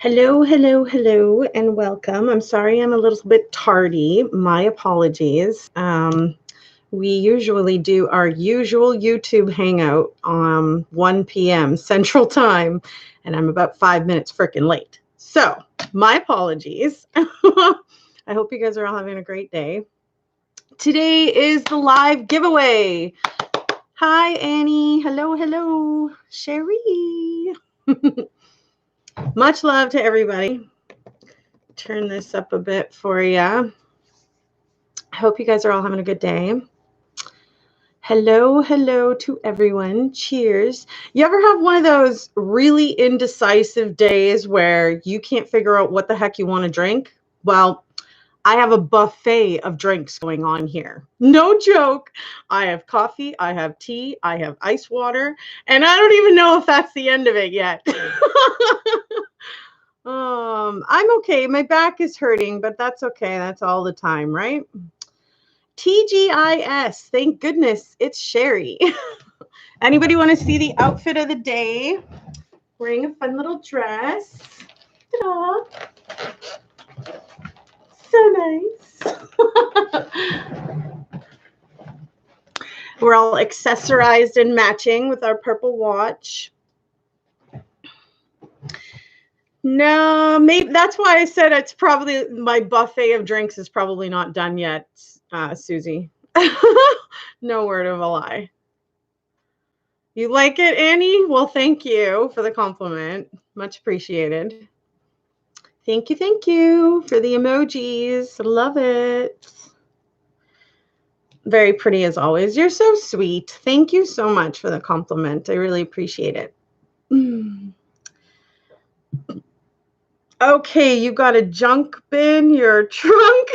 Hello, hello, hello, and welcome. I'm sorry I'm a little bit tardy. My apologies. We usually do our usual YouTube hangout 1 p.m. Central Time, and I'm about 5 minutes freaking late. So, my apologies. I hope you guys are all having a great day. Today is the live giveaway. Hi, Annie. Hello, hello. Sherry. Much love to everybody. Turn this up a bit for you. I hope you guys are all having a good day. Hello, hello to everyone. Cheers. You ever have one of those really indecisive days where you can't figure out what the heck you want to drink? Well, I have a buffet of drinks going on here. No joke. I have coffee, I have tea, I have ice water, and I don't even know if that's the end of it yet. I'm okay. My back is hurting, but that's okay. That's all the time, right? TGIS. Thank goodness it's Sherry. Anybody want to see the outfit of the day? Wearing a fun little dress. Ta-da. So nice. We're all accessorized and matching with our purple watch. No, maybe that's why I said it's probably my buffet of drinks is probably not done yet, Susie. No word of a lie. You like it, Annie? Well, thank you for the compliment. Much appreciated. Thank you for the emojis. Love it. Very pretty as always. You're so sweet. Thank you so much for the compliment. I really appreciate it. Okay, you got a junk bin, your trunk.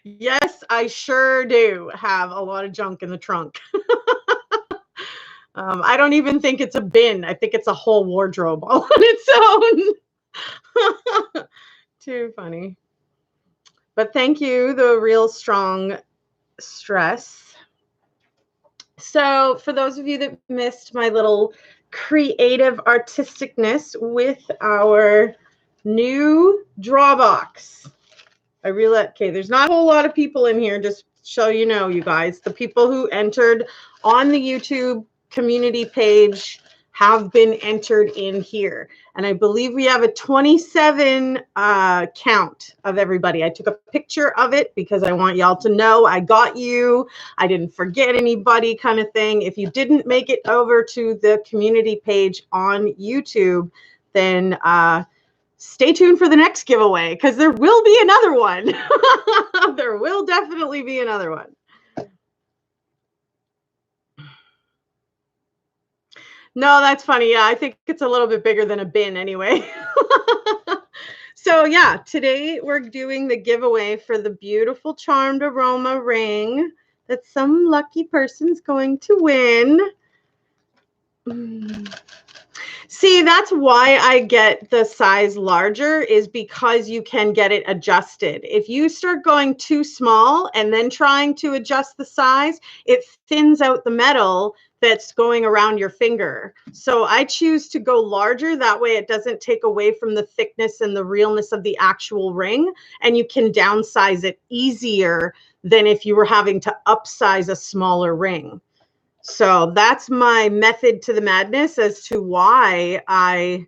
Yes, I sure do have a lot of junk in the trunk. I don't even think it's a bin. I think it's a whole wardrobe all on its own. Too funny. But thank you, the real strong stress. So for those of you that missed my little creative artisticness with our new draw box. I realize, okay, there's not a whole lot of people in here, just so you know, you guys. The people who entered on the YouTube community page have been entered in here. And I believe we have a 27 count of everybody. I took a picture of it because I want y'all to know I got you. I didn't forget anybody kind of thing. If you didn't make it over to the community page on YouTube, then stay tuned for the next giveaway because there will be another one. There will definitely be another one. No, that's funny. Yeah, I think it's a little bit bigger than a bin anyway. So yeah, today we're doing the giveaway for the beautiful Charmed Aroma ring that some lucky person's going to win. See, that's why I get the size larger, is because you can get it adjusted. If you start going too small and then trying to adjust the size, it thins out the metal that's going around your finger. So I choose to go larger. That way it doesn't take away from the thickness and the realness of the actual ring. And you can downsize it easier than if you were having to upsize a smaller ring. So that's my method to the madness as to why I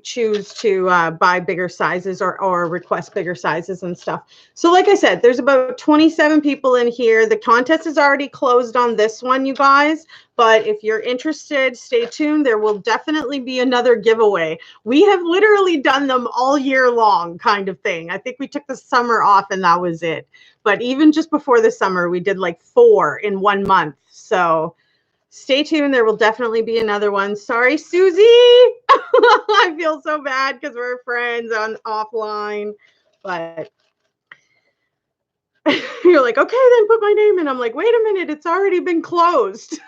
choose to buy bigger sizes or request bigger sizes and stuff. So like I said, there's about 27 people in here. The contest is already closed on this one, you guys. But if you're interested, stay tuned. There will definitely be another giveaway. We have literally done them all year long kind of thing. I think we took the summer off and that was it. But even just before the summer, we did like 4 in 1 month. So stay tuned. There will definitely be another one. Sorry, Susie. I feel so bad because we're friends on offline. But you're like, okay, then put my name in. I'm like, wait a minute. It's already been closed.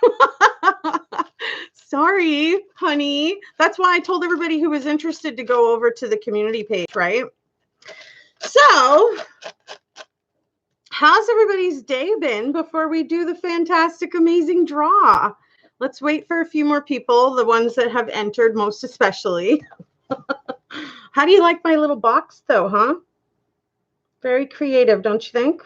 Sorry, honey. That's why I told everybody who was interested to go over to the community page, right? So how's everybody's day been before we do the fantastic, amazing draw? Let's wait for a few more people, the ones that have entered most especially. How do you like my little box though, huh? Very creative, don't you think?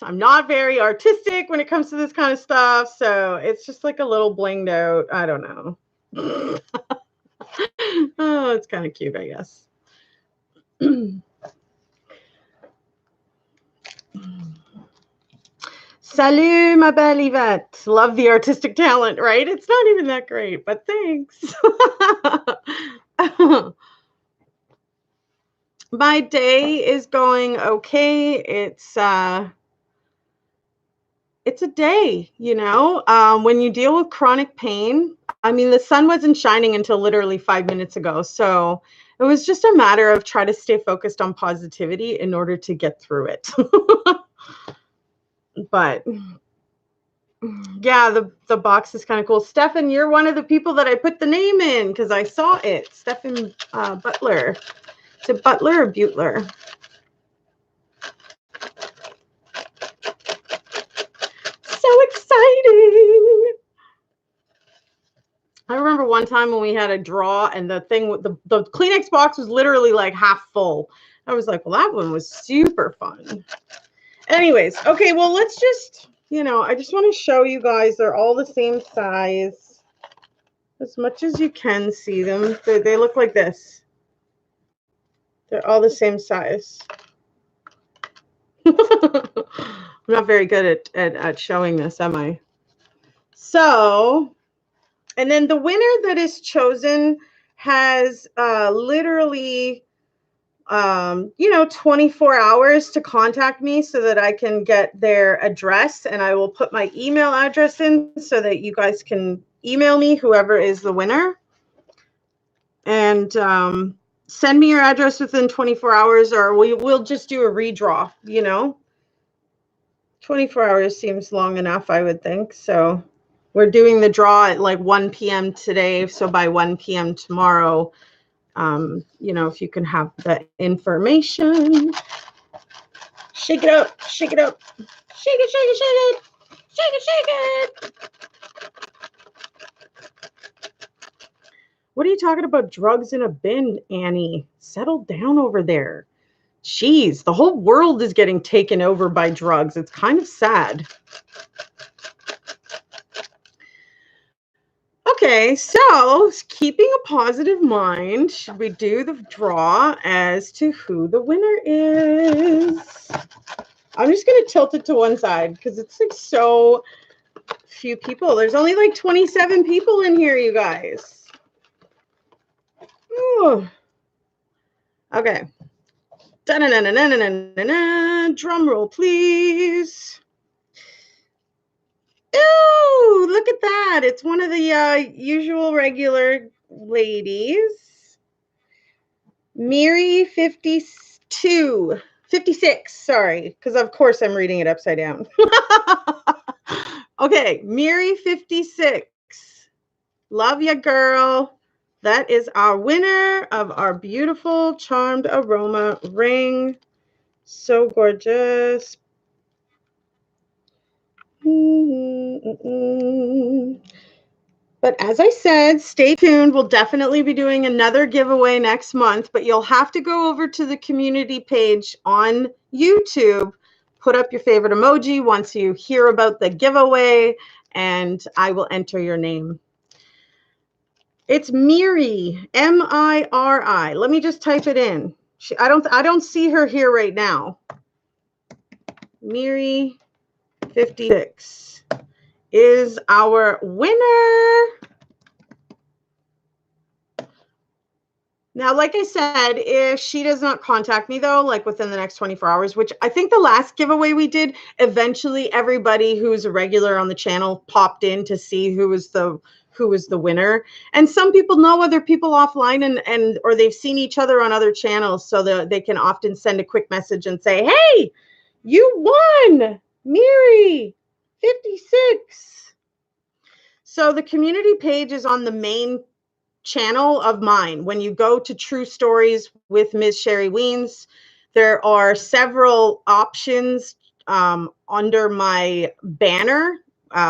I'm not very artistic when it comes to this kind of stuff, so it's just like a little blinged out. I don't know. Oh, it's kind of cute, I guess. Salut, ma belle Yvette. Love the artistic talent, right? It's not even that great, but thanks. My day is going okay. It's a day, you know. When you deal with chronic pain, I mean, the sun wasn't shining until literally 5 minutes ago, so it was just a matter of try to stay focused on positivity in order to get through it. But yeah, the box is kind of cool. Stefan, you're one of the people that I put the name in because I saw it. Stefan Butler. Is it Butler or Butler? So exciting. I remember one time when we had a draw and the thing with the Kleenex box was literally like half full. I was like, well, that one was super fun. Anyways, okay, well, let's just, I just want to show you guys they're all the same size. As much as you can see them. They look like this. They're all the same size. I'm not very good at showing this, am I? So, and then the winner that is chosen has literally, 24 hours to contact me so that I can get their address, and I will put my email address in so that you guys can email me, whoever is the winner. And send me your address within 24 hours or we'll just do a redraw, 24 hours seems long enough, I would think. So we're doing the draw at like 1 p.m. today. So by 1 p.m. tomorrow, if you can have the information. Shake it up, shake it up. Shake it, shake it, shake it. Shake it, shake it. What are you talking about? Drugs in a bin, Annie? Settle down over there. Jeez, the whole world is getting taken over by drugs. It's kind of sad. Okay, so keeping a positive mind, should we do the draw as to who the winner is? I'm just going to tilt it to one side because it's like so few people. There's only like 27 people in here, you guys. Ooh. Okay. Drum roll, please. Ooh, look at that. It's one of the usual regular ladies. Miri 56, sorry, because of course I'm reading it upside down. Okay, Miri 56. Love ya, girl. That is our winner of our beautiful Charmed Aroma ring. So gorgeous. But as I said, stay tuned. We'll definitely be doing another giveaway next month, but you'll have to go over to the community page on YouTube, put up your favorite emoji once you hear about the giveaway, and I will enter your name. It's Miri, M-I-R-I. Let me just type it in. I don't see her here right now. Miri 56 is our winner. Now, like I said, if she does not contact me though, like within the next 24 hours, which I think the last giveaway we did, eventually everybody who's a regular on the channel popped in to see who was the winner. And some people know other people offline and or they've seen each other on other channels, so they can often send a quick message and say, hey, you won, Miri 56. So the community page is on the main channel of mine. When you go to True Stories with Ms. Sherry Weens, there are several options under my banner,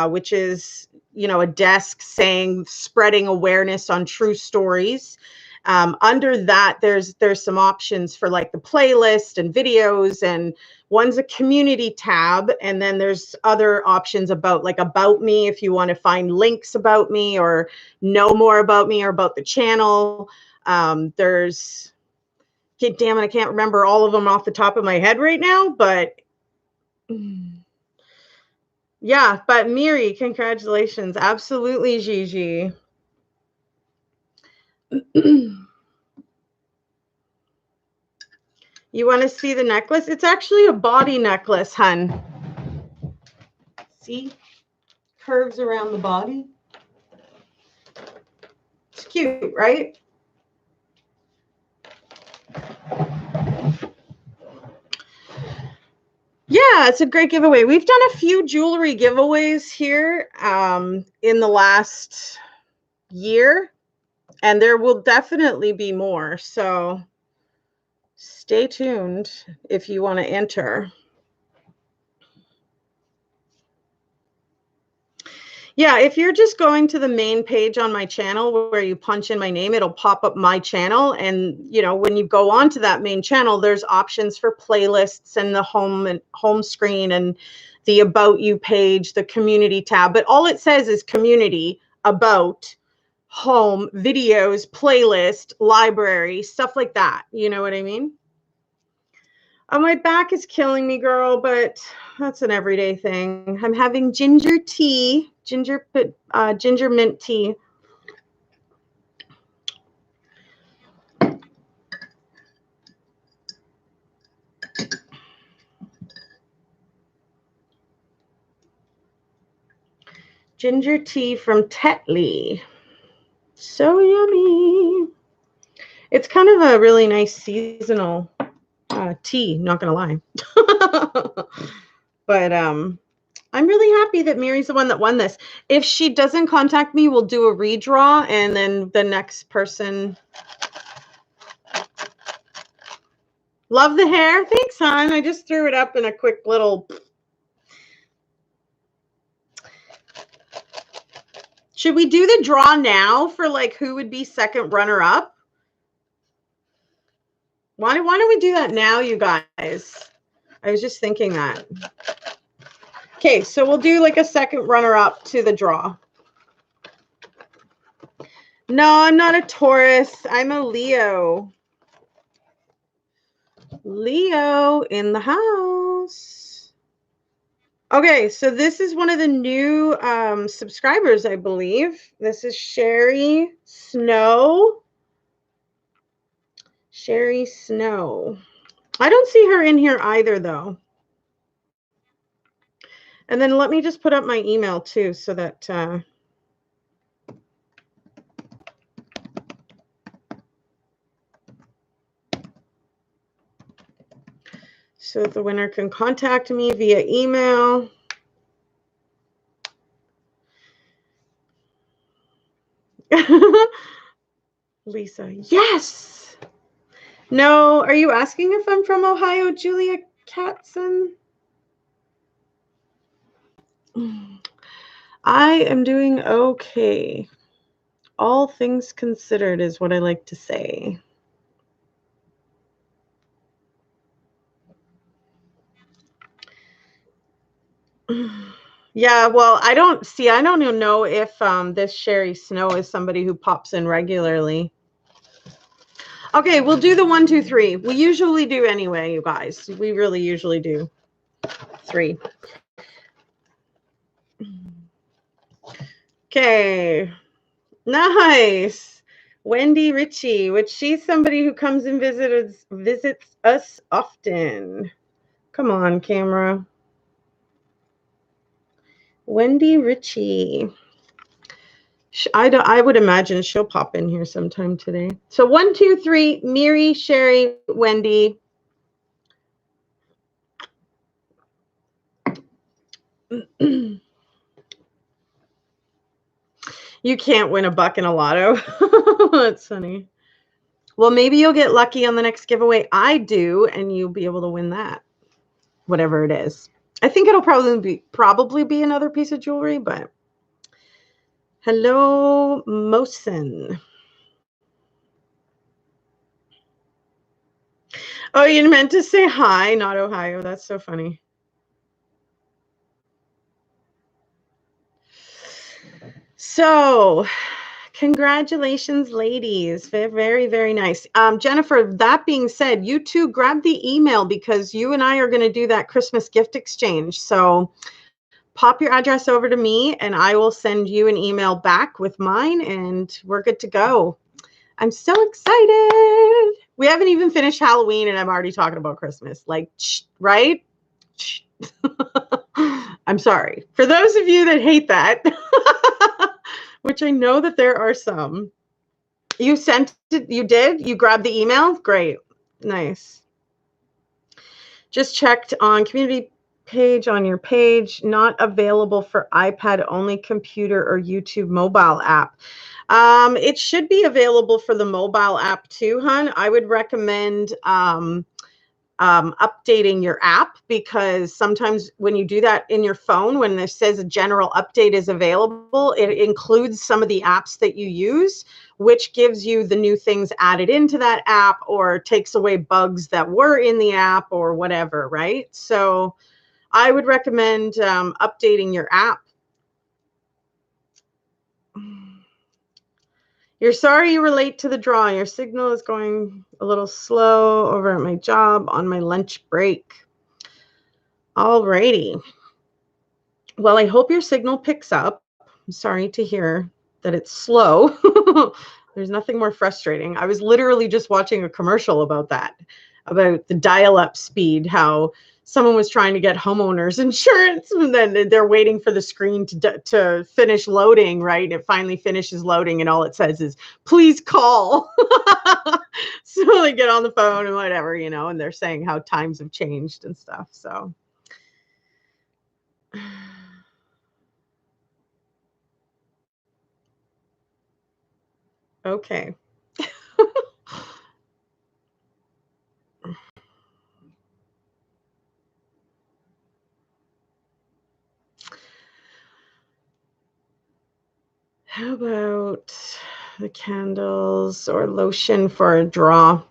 which is, you know, a desk saying spreading awareness on true stories. Under that, there's some options for like the playlist and videos, and one's a community tab, and then there's other options about like about me if you want to find links about me or know more about me or about the channel. There's, damn it, I can't remember all of them off the top of my head right now, but yeah, but Miri, congratulations. Absolutely, Gigi. You want to see the necklace? It's actually a body necklace, hun. See? Curves around the body. It's cute, right? Yeah, it's a great giveaway. We've done a few jewelry giveaways here in the last year, and there will definitely be more. So stay tuned if you want to enter. Yeah, if you're just going to the main page on my channel where you punch in my name, it'll pop up my channel. And, you know, when you go onto that main channel, there's options for playlists and the home screen and the About You page, the community tab. But all it says is community, about, home, videos, playlist, library, stuff like that. You know what I mean? Oh, my back is killing me, girl, but that's an everyday thing. I'm having ginger tea, ginger mint tea. Ginger tea from Tetley. So yummy. It's kind of a really nice seasonal tea, not gonna lie. But I'm really happy that Miri's the one that won this. If she doesn't contact me, we'll do a redraw, and then the next person. Love the hair. Thanks, hon. I just threw it up in a quick little. Should we do the draw now for like who would be second runner up? Why don't we do that now, you guys? I was just thinking that. Okay, so we'll do like a second runner up to the draw. No, I'm not a Taurus. I'm a Leo. Leo in the house. Okay, so this is one of the new subscribers, I believe. This is Sherry Snow. Sherry Snow. I don't see her in here either, though. And then let me just put up my email, too, so that... so the winner can contact me via email. Lisa, yes. No, are you asking if I'm from Ohio, Julia Katzen? I am doing okay. All things considered is what I like to say. Yeah, well, I don't even know if this Sherry Snow is somebody who pops in regularly. Okay, we'll do the 1, 2, 3. We usually do anyway, you guys. We really usually do 3. Okay, nice. Wendy Ritchie, which she's somebody who comes and visits us often. Come on, camera. Wendy Ritchie. I would imagine she'll pop in here sometime today. So 1, 2, 3, Miri, Sherry, Wendy. You can't win $1 in a lotto. That's funny. Well, maybe you'll get lucky on the next giveaway I do, and you'll be able to win that, whatever it is. I think it'll probably be another piece of jewelry, but hello, Mosin. Oh, you meant to say hi, not Ohio. That's so funny. So, congratulations, ladies. Very, very nice. Jennifer, that being said, you two grab the email because you and I are going to do that Christmas gift exchange. So, pop your address over to me and I will send you an email back with mine and we're good to go. I'm so excited. We haven't even finished Halloween and I'm already talking about Christmas. Like, right? I'm sorry. For those of you that hate that, which I know that there are some, you sent it, you did? You grabbed the email? Great. Nice. Just checked on community page on your page, not available for iPad, only computer or YouTube mobile app. It should be available for the mobile app too, hun. I would recommend updating your app because sometimes when you do that in your phone, when it says a general update is available, it includes some of the apps that you use, which gives you the new things added into that app or takes away bugs that were in the app or whatever, right? So I would recommend updating your app. You're sorry you were late to the draw. Your signal is going a little slow over at my job on my lunch break. Alrighty. Well, I hope your signal picks up. I'm sorry to hear that it's slow. There's nothing more frustrating. I was literally just watching a commercial about that, about the dial-up speed, how someone was trying to get homeowners insurance and then they're waiting for the screen to finish loading, right? It finally finishes loading and all it says is, please call. So they get on the phone and whatever, you know, and they're saying how times have changed and stuff. So okay. How about the candles or lotion for a draw?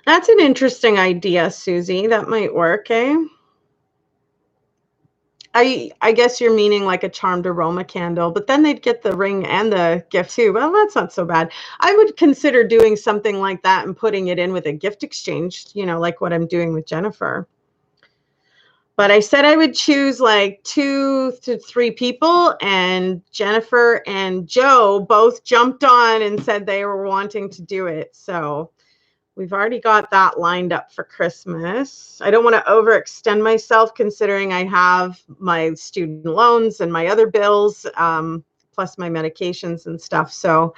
That's an interesting idea, Susie. That might work, eh? I guess you're meaning like a charmed aroma candle, but then they'd get the ring and the gift too. Well, that's not so bad. I would consider doing something like that and putting it in with a gift exchange, you know, like what I'm doing with Jennifer. But I said I would choose like 2 to 3 people, and Jennifer and Joe both jumped on and said they were wanting to do it. So we've already got that lined up for Christmas. I don't want to overextend myself considering I have my student loans and my other bills, plus my medications and stuff. So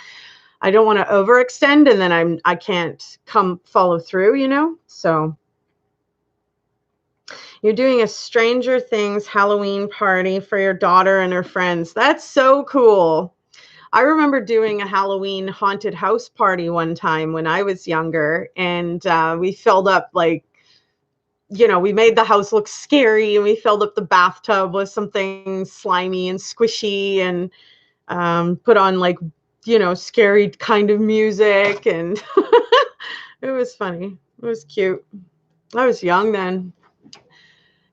I don't want to overextend and then I can't follow through, you know? So you're doing a Stranger Things Halloween party for your daughter and her friends. That's so cool. I remember doing a Halloween haunted house party one time when I was younger, and we filled up like, you know, we made the house look scary, and we filled up the bathtub with something slimy and squishy, and put on like, you know, scary kind of music, and it was funny. It was cute. I was young then.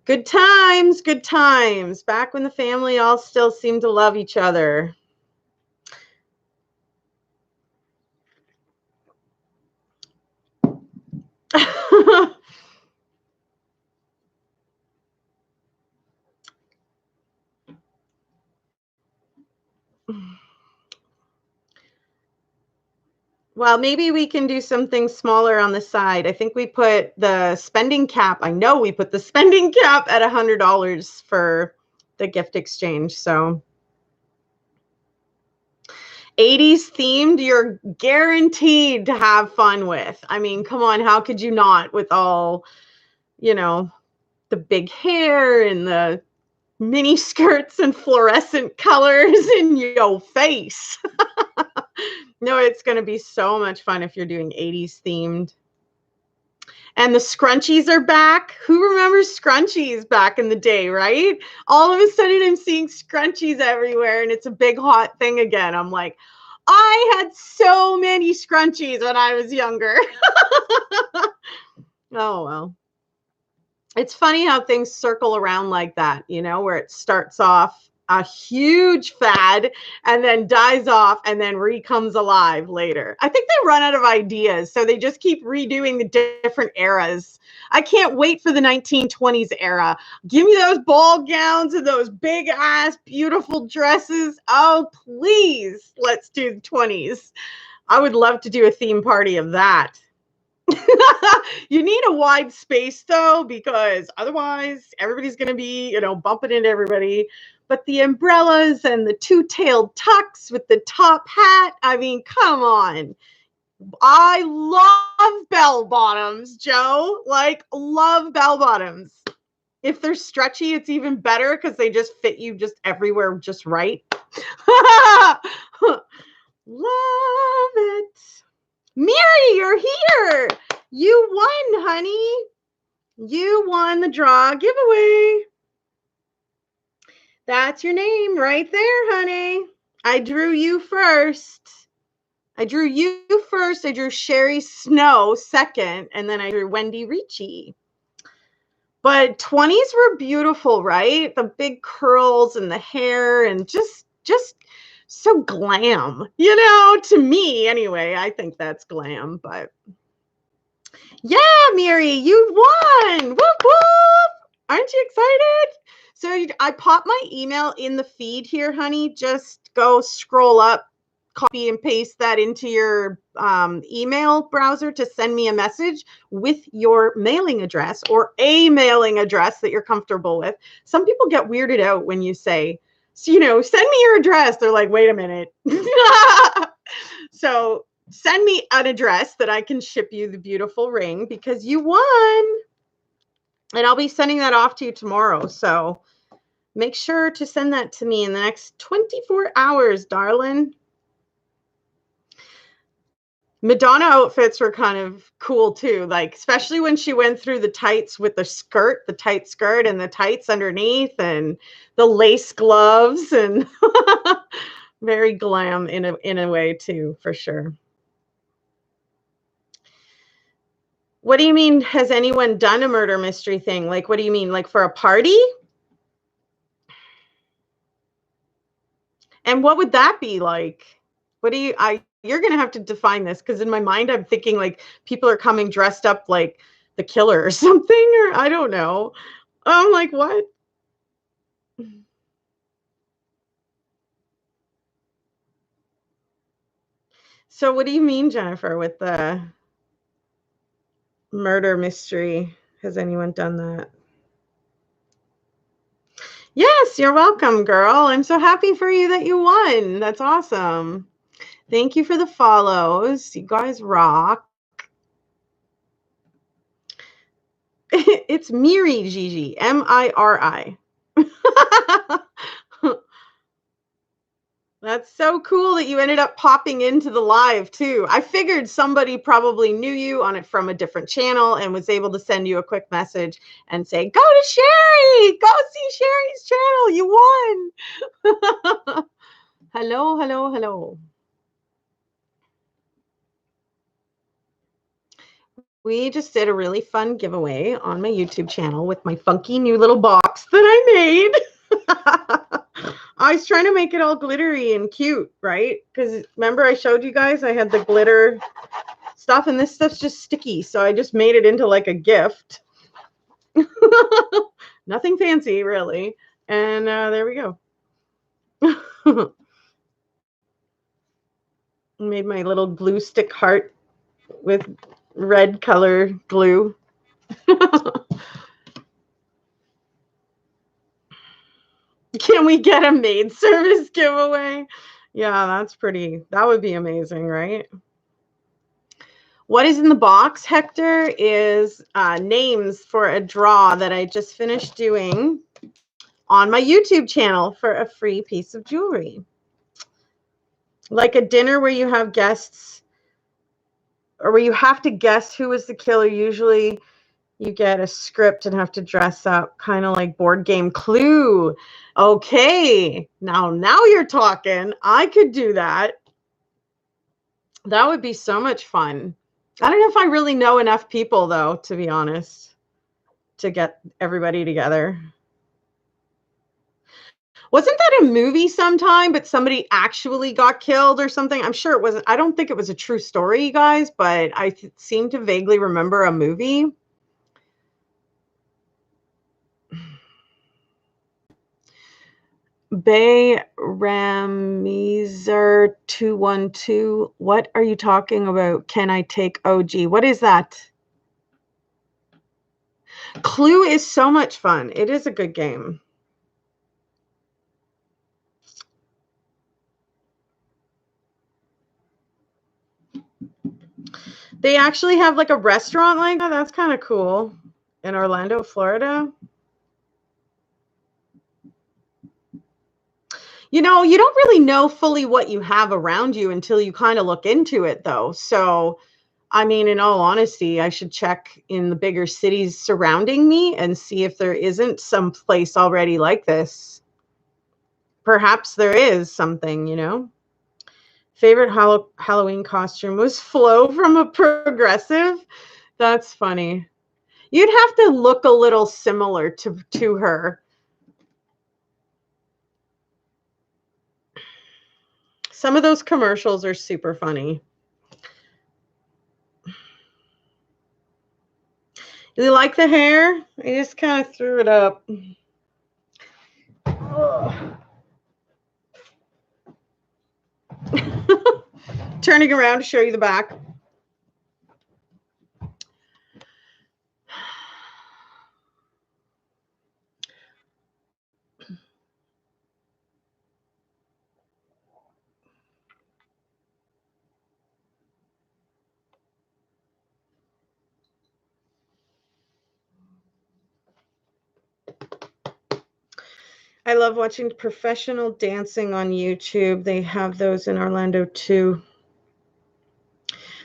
Good times, good times. Back when the family all still seemed to love each other. Well, maybe we can do something smaller on the side. I think we put the spending cap. I know we put the spending cap at $100 for the gift exchange. So 80s themed, you're guaranteed to have fun with. I mean, come on, how could you not with all, you know, the big hair and the mini skirts and fluorescent colors in your face. No, it's going to be so much fun if you're doing 80s themed. And the scrunchies are back. Who remembers scrunchies back in the day, right? All of a sudden, I'm seeing scrunchies everywhere, and it's a big hot thing again. I'm like, I had so many scrunchies when I was younger. Oh, well. It's funny how things circle around like that, you know, where it starts off a huge fad and then dies off and then comes alive later. I think they run out of ideas, so they just keep redoing the different eras. I can't wait for the 1920s era. Give me those ball gowns and those big ass beautiful dresses. Oh, please, let's do the 20s. I would love to do a theme party of that. You need a wide space though, because otherwise everybody's going to be, you know, bumping into everybody. But the umbrellas and the two-tailed tux with the top hat, I mean, come on. I love bell bottoms, Joe. Like, love bell bottoms. If they're stretchy, it's even better because they just fit you just everywhere just right. Love it. Mary, you're here. You won, honey. You won the draw giveaway. That's your name right there, honey. I drew you first. I drew you first. I drew Sherry Snow second, and then I drew Wendy Ricci. But 20s were beautiful, right? The big curls and the hair and just so glam. You know, to me anyway, I think that's glam, but yeah, Mary, you won. Whoop, whoop. Aren't you excited? So I popped my email in the feed here, honey. Just go scroll up, copy and paste that into your email browser to send me a message with your mailing address or a mailing address that you're comfortable with. Some people get weirded out when you say, so, you know, send me your address. They're like, wait a minute. So send me an address that I can ship you the beautiful ring because you won. And I'll be sending that off to you tomorrow. So make sure to send that to me in the next 24 hours, darling. Madonna outfits were kind of cool too, like especially when she went through the tights with the skirt, the tight skirt and the tights underneath and the lace gloves and very glam in a way too, for sure. What do you mean, has anyone done a murder mystery thing? Like, what do you mean, like for a party? And what would that be like? What do you're going to have to define this because in my mind, I'm thinking like people are coming dressed up like the killer or something, or I don't know. I'm like, what? So what do you mean, Jennifer, with the murder mystery? Has anyone done that? Yes, you're welcome, girl. I'm so happy for you that you won. That's awesome. Thank you for the follows. You guys rock. It's Miri, Gigi, Miri. That's so cool that you ended up popping into the live too. I figured somebody probably knew you on it from a different channel and was able to send you a quick message and say, go to Sherry, go see Sherry's channel. You won. Hello, hello, hello. We just did a really fun giveaway on my YouTube channel with my funky new little box that I made. I was trying to make it all glittery and cute, right? Because remember I showed you guys I had the glitter stuff and this stuff's just sticky. So I just made it into like a gift. Nothing fancy, really. And there we go. Made my little glue stick heart with red color glue. Can we get a maid service giveaway? Yeah, that would be amazing, right? What is in the box, Hector, is names for a draw that I just finished doing on my YouTube channel for a free piece of jewelry. Like a dinner where you have guests or where you have to guess who is the killer. Usually you get a script and have to dress up, kind of like board game Clue. Okay, now you're talking. I could do that. That would be so much fun. I don't know if I really know enough people, though, to be honest, to get everybody together. Wasn't that a movie sometime, but somebody actually got killed or something? I'm sure it wasn't. I don't think it was a true story, you guys, but I seem to vaguely remember a movie. Bay Ramizer 212. What are you talking about? Can I take OG? What is that? Clue is so much fun. It is a good game. They actually have like a restaurant like that. That's kind of cool in Orlando, Florida. You know, you don't really know fully what you have around you until you kind of look into it, though. So, I mean, in all honesty, I should check in the bigger cities surrounding me and see if there isn't some place already like this. Perhaps there is something, you know. Favorite Halloween costume was Flo from a Progressive. That's funny. You'd have to look a little similar to her. Some of those commercials are super funny. You like the hair? I just kind of threw it up. Turning around to show you the back. I love watching professional dancing on YouTube. They have those in Orlando too.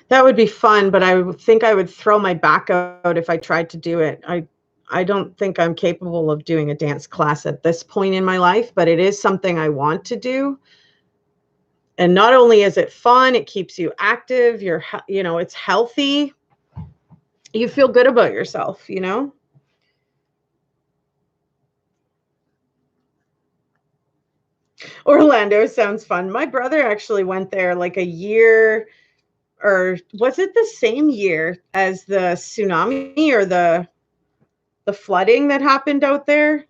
That would be fun, but I would think I would throw my back out if I tried to do it. I don't think I'm capable of doing a dance class at this point in my life, but it is something I want to do. And not only is it fun, it keeps you active, it's healthy. You feel good about yourself, you know? Orlando sounds fun. My brother actually went there like a year, or was it the same year as the tsunami or the flooding that happened out there?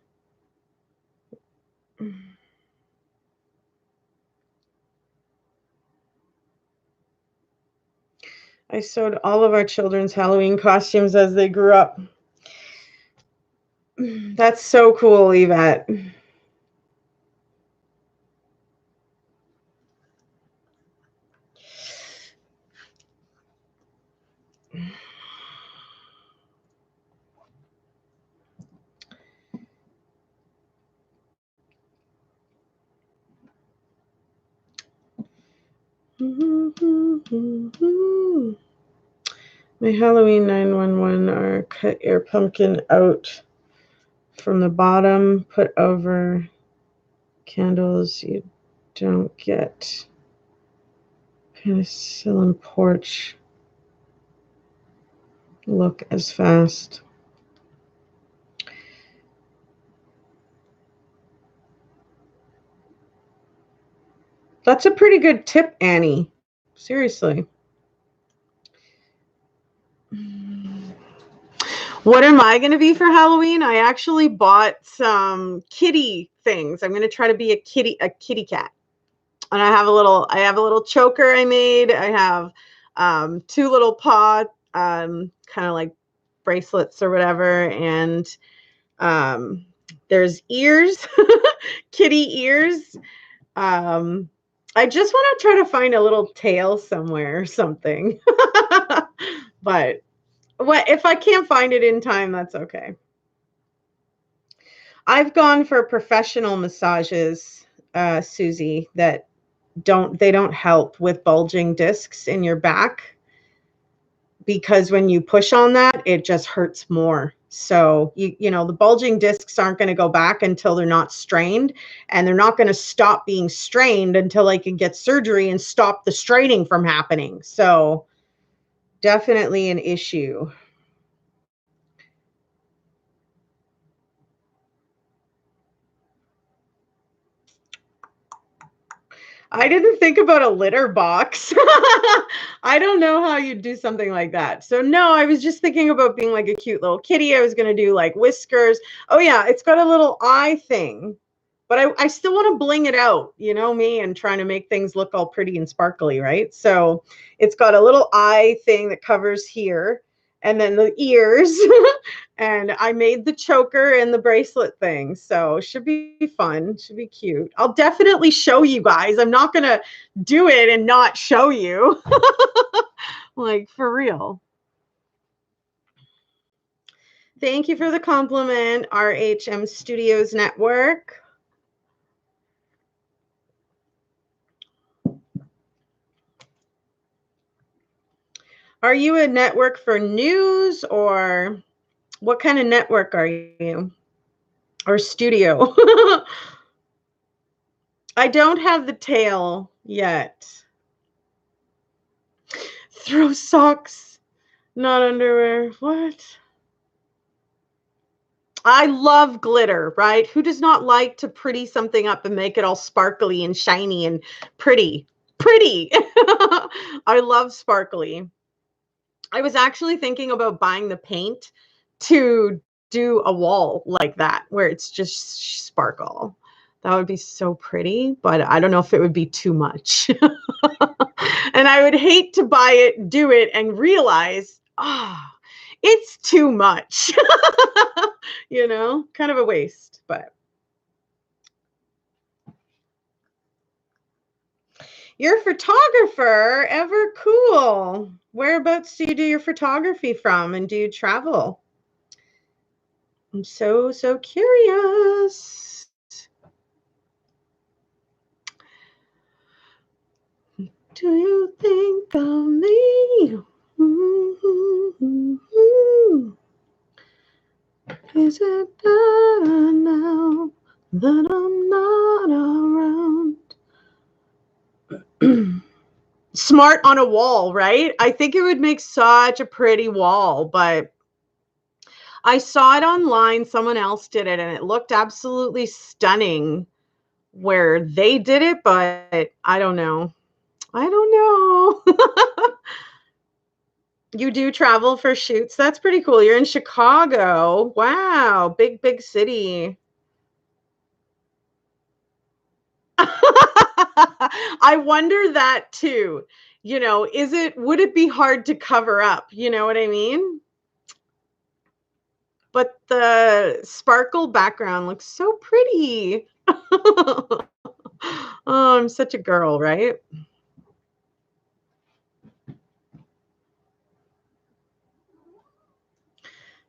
I sewed all of our children's Halloween costumes as they grew up. That's so cool, Yvette. My Halloween 911 are cut your pumpkin out from the bottom, put over candles. You don't get penicillin porch look as fast. That's a pretty good tip, Annie. Seriously. What am I going to be for Halloween? I actually bought some kitty things. I'm going to try to be a kitty cat. And I have a little choker I made. I have two little paw kind of like bracelets or whatever, and there's ears, kitty ears. I just want to try to find a little tail somewhere or something. But if I can't find it in time, that's okay. I've gone for professional massages, Susie, that don't help with bulging discs in your back. because when you push on that, it just hurts more. So the bulging discs aren't going to go back until they're not strained, and they're not going to stop being strained until I can get surgery and stop the straining from happening. So definitely an issue. I didn't think about a litter box. I don't know how you'd do something like that. So no, I was just thinking about being like a cute little kitty. I was going to do like whiskers. Oh yeah, it's got a little eye thing. But I still want to bling it out, you know me, and trying to make things look all pretty and sparkly, right? So it's got a little eye thing that covers here, and then the ears. And I made the choker and the bracelet thing. So should be fun. Should be cute. I'll definitely show you guys. I'm not going to do it and not show you. Like, for real. Thank you for the compliment, RHM Studios Network. Are you a network for news, or what kind of network are you? Or studio? I don't have the tail yet. Throw socks, not underwear. What? I love glitter, right? Who does not like to pretty something up and make it all sparkly and shiny and pretty? Pretty. I love sparkly. I was actually thinking about buying the paint to do a wall like that, where it's just sparkle. That would be so pretty, but I don't know if it would be too much. And I would hate to buy it, do it, and realize, it's too much. Kind of a waste, but. You're a photographer, ever cool. Whereabouts do you do your photography from, and do you travel? I'm so curious. Do you think of me? Is it better now that I'm not around? Smart on a wall, right? I think it would make such a pretty wall, but I saw it online. Someone else did it, and it looked absolutely stunning where they did it, but I don't know. I don't know. You do travel for shoots? That's pretty cool. You're in Chicago. Wow, big city. I wonder that too. Would it be hard to cover up? You know what I mean? But the sparkle background looks so pretty. Oh, I'm such a girl, right?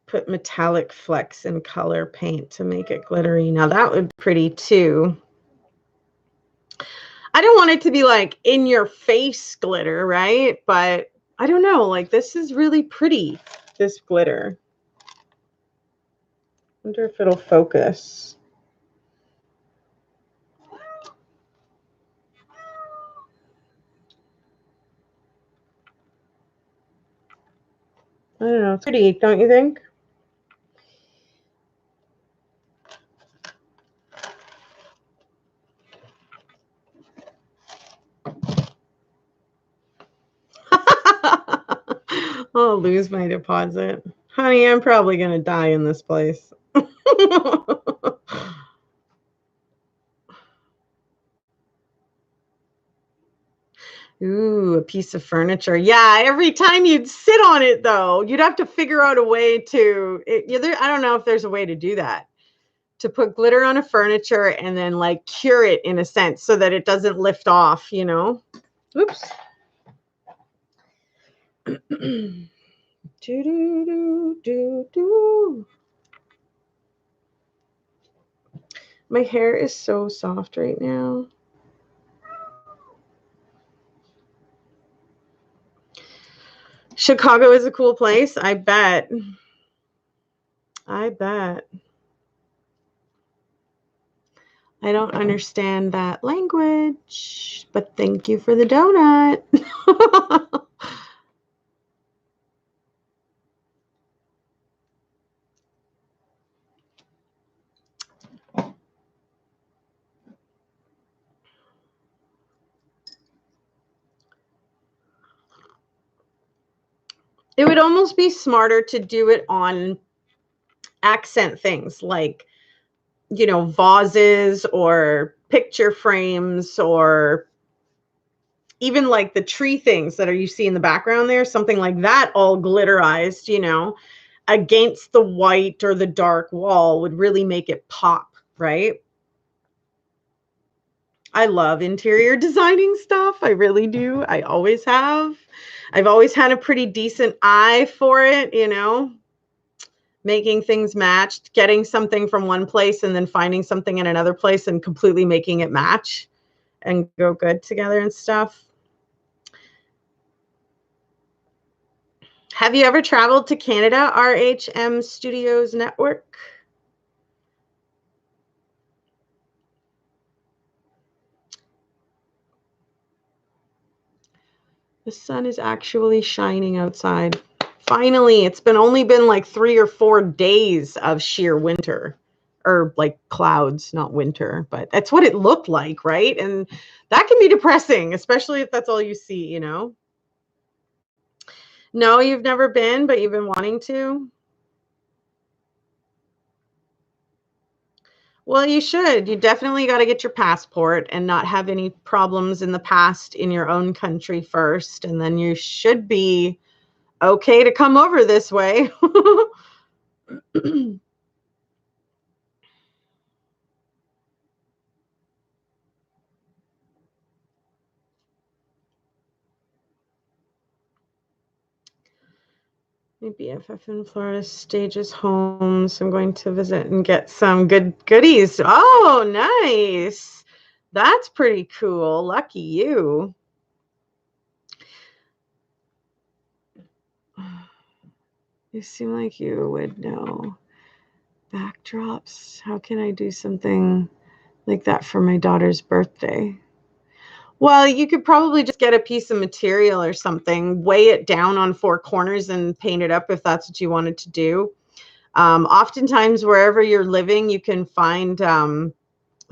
Put metallic flecks in color paint to make it glittery. Now that would be pretty too. I don't want it to be like in your face glitter, right? But I don't know, like this is really pretty, this glitter. Wonder if it'll focus. I don't know, it's pretty, don't you think? I'll lose my deposit. Honey, I'm probably going to die in this place. Ooh, a piece of furniture. Yeah, every time you'd sit on it, though, you'd have to figure out a way to. I don't know if there's a way to do that. To put glitter on a furniture and then like cure it in a sense so that it doesn't lift off, Oops. do, do, do, do. My hair is so soft right now. Chicago is a cool place. I bet. I bet. I don't understand that language, but thank you for the donut. It would almost be smarter to do it on accent things like, vases or picture frames, or even like the tree things that you see in the background there, something like that, all glitterized, against the white or the dark wall would really make it pop, right? I love interior designing stuff. I really do. I always have. I've always had a pretty decent eye for it, making things matched, getting something from one place and then finding something in another place and completely making it match and go good together and stuff. Have you ever traveled to Canada, RHM Studios Network? The sun is actually shining outside. Finally, it's only been like 3 or 4 days of sheer winter, or like clouds, not winter, but that's what it looked like, right? And that can be depressing, especially if that's all you see, No, you've never been, but you've been wanting to? Well, you should. You definitely got to get your passport and not have any problems in the past in your own country first, and then you should be okay to come over this way. My BFF in Florida stages home, so I'm going to visit and get some good goodies. Oh, nice. That's pretty cool. Lucky you. You seem like you would know. Backdrops. How can I do something like that for my daughter's birthday? Well, you could probably just get a piece of material or something, weigh it down on 4 corners and paint it up if that's what you wanted to do. Oftentimes, wherever you're living, you can find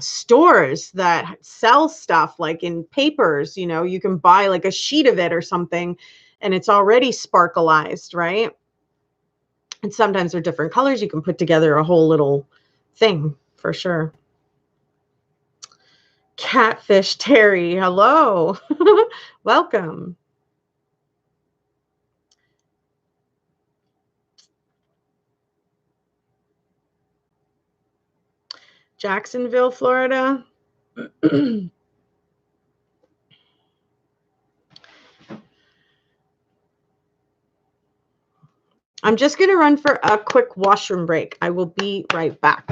stores that sell stuff like in papers. You can buy like a sheet of it or something, and it's already sparkleized, right? And sometimes they're different colors. You can put together a whole little thing for sure. Catfish Terry, hello. Welcome. Jacksonville, Florida. I'm just going to run for a quick washroom break. I will be right back.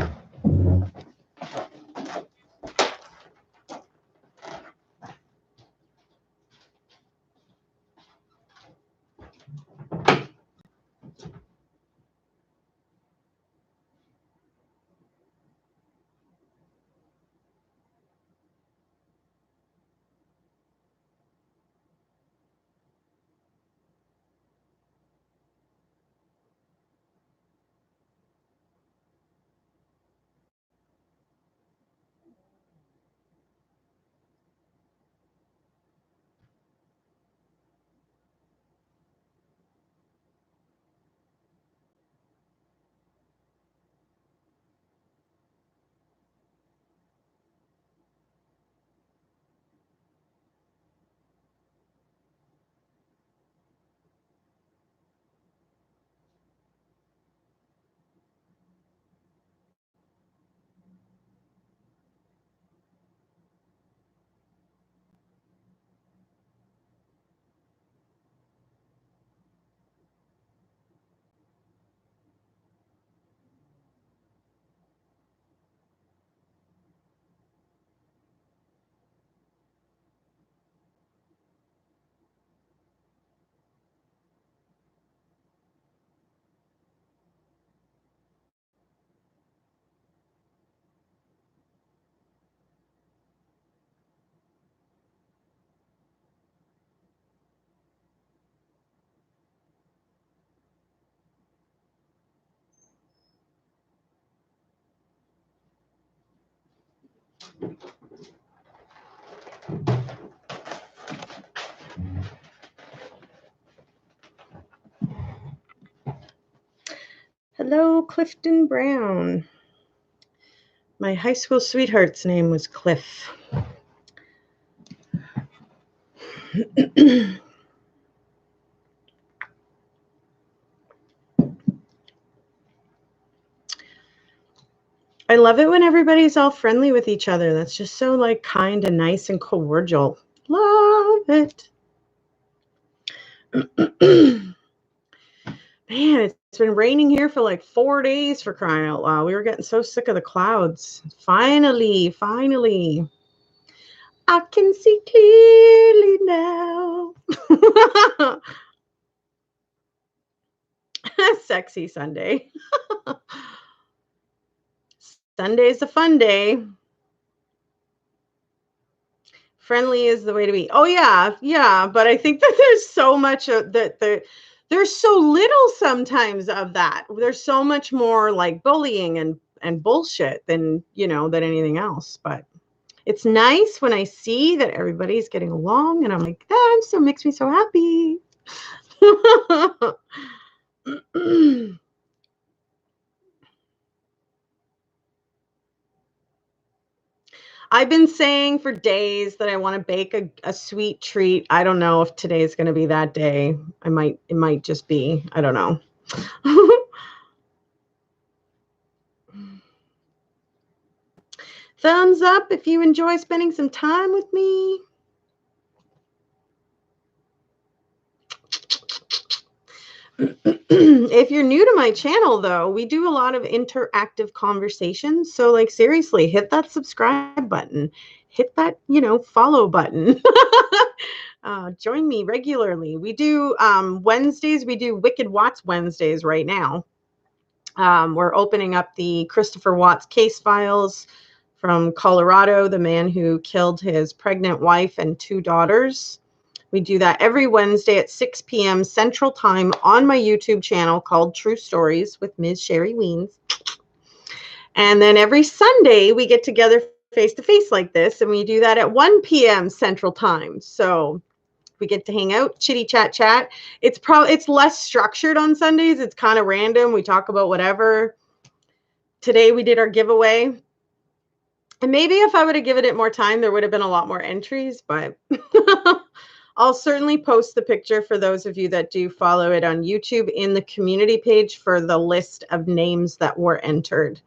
Hello, Clifton Brown. My high school sweetheart's name was Cliff. I love it when everybody's all friendly with each other. That's just so like kind and nice and cordial. Love it. Man, it's been raining here for like 4 days for crying out loud. We were getting so sick of the clouds. Finally. I can see clearly now. Sexy Sunday. Sunday's a fun day. Friendly is the way to be. Oh yeah. But I think that there's so much of that. There's so little sometimes of that. There's so much more like bullying and bullshit than than anything else. But it's nice when I see that everybody's getting along, and I'm like, that makes me so happy. I've been saying for days that I want to bake a sweet treat. I don't know if today is going to be that day. It might just be. I don't know. Thumbs up if you enjoy spending some time with me. If you're new to my channel, though, we do a lot of interactive conversations. So, like, seriously, hit that subscribe button. Hit that, follow button. Join me regularly. We do Wednesdays. We do Wicked Watts Wednesdays right now. We're opening up the Christopher Watts case files from Colorado, the man who killed his pregnant wife and 2 daughters. We do that every Wednesday at 6 p.m. Central Time on my YouTube channel called True Stories with Ms. Sherry Weens. And then every Sunday, we get together face-to-face like this, and we do that at 1 p.m. Central Time. So we get to hang out, chitty chat. It's less structured on Sundays. It's kind of random. We talk about whatever. Today we did our giveaway. And maybe if I would have given it more time, there would have been a lot more entries, but I'll certainly post the picture for those of you that do follow it on YouTube in the community page for the list of names that were entered,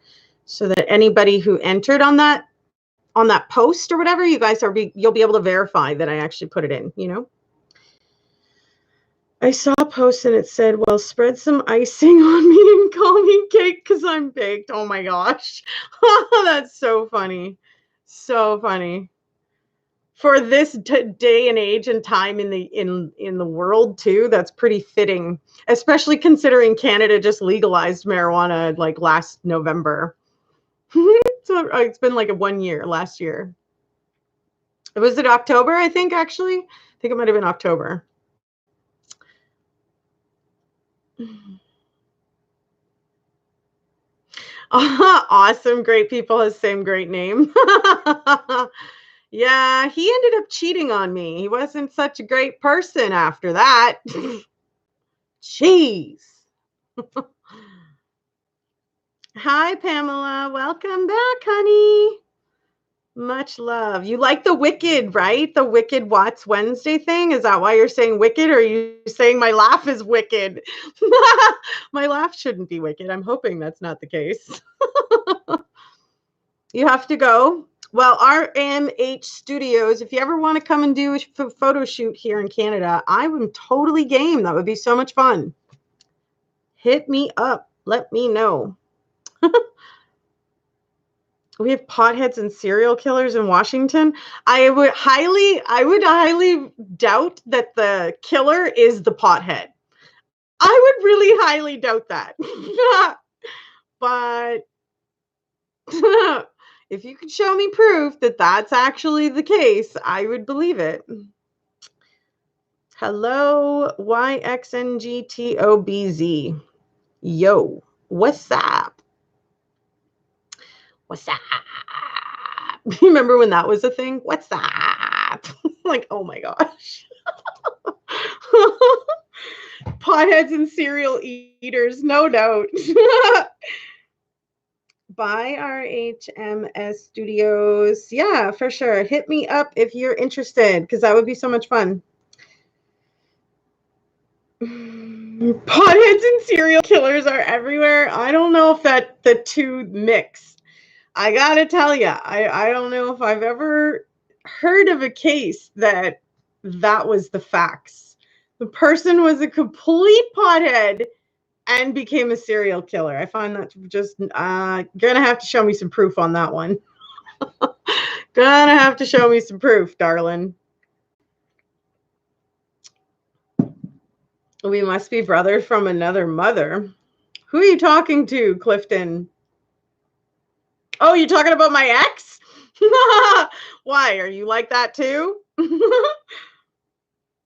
so that anybody who entered on that post or whatever, you guys you'll be able to verify that I actually put it in, I saw a post and it said, well, spread some icing on me and call me cake because I'm baked. Oh my gosh. That's so funny. So funny. For this day and age and time in the world too, that's pretty fitting, especially considering Canada just legalized marijuana like last November. So it's been like 1 year, last year. Was it October, I think, actually? I think it might have been October. Awesome. Great people has same great name. Yeah, he ended up cheating on me. He wasn't such a great person after that. Jeez. Hi, Pamela. Welcome back, honey. Much love. You like the Wicked, right? The Wicked Watts Wednesday thing? Is that why you're saying wicked, or are you saying my laugh is wicked? My laugh shouldn't be wicked. I'm hoping that's not the case. You have to go. Well, RMH Studios, if you ever want to come and do a photo shoot here in Canada, I am totally game. That would be so much fun. Hit me up. Let me know. We have potheads and serial killers in Washington. I would highly doubt that the killer is the pothead. I would really highly doubt that. But if you could show me proof that that's actually the case, I would believe it. Hello, YXNGTOBZ. Yo, what's up? What's up? Remember when that was a thing? What's that? Like, oh my gosh. Potheads and cereal eaters, no doubt. By RHMS Studios. Yeah, for sure. Hit me up if you're interested, because that would be so much fun. Potheads and serial killers are everywhere. I don't know if the two mix. I gotta tell you, I don't know if I've ever heard of a case that was the facts. The person was a complete pothead and became a serial killer. I find that just gonna have to show me some proof on that one. Gonna have to show me some proof, darling. We must be brothers from another mother. Who are you talking to, Clifton? Oh, you're talking about my ex? Why? Are you like that too?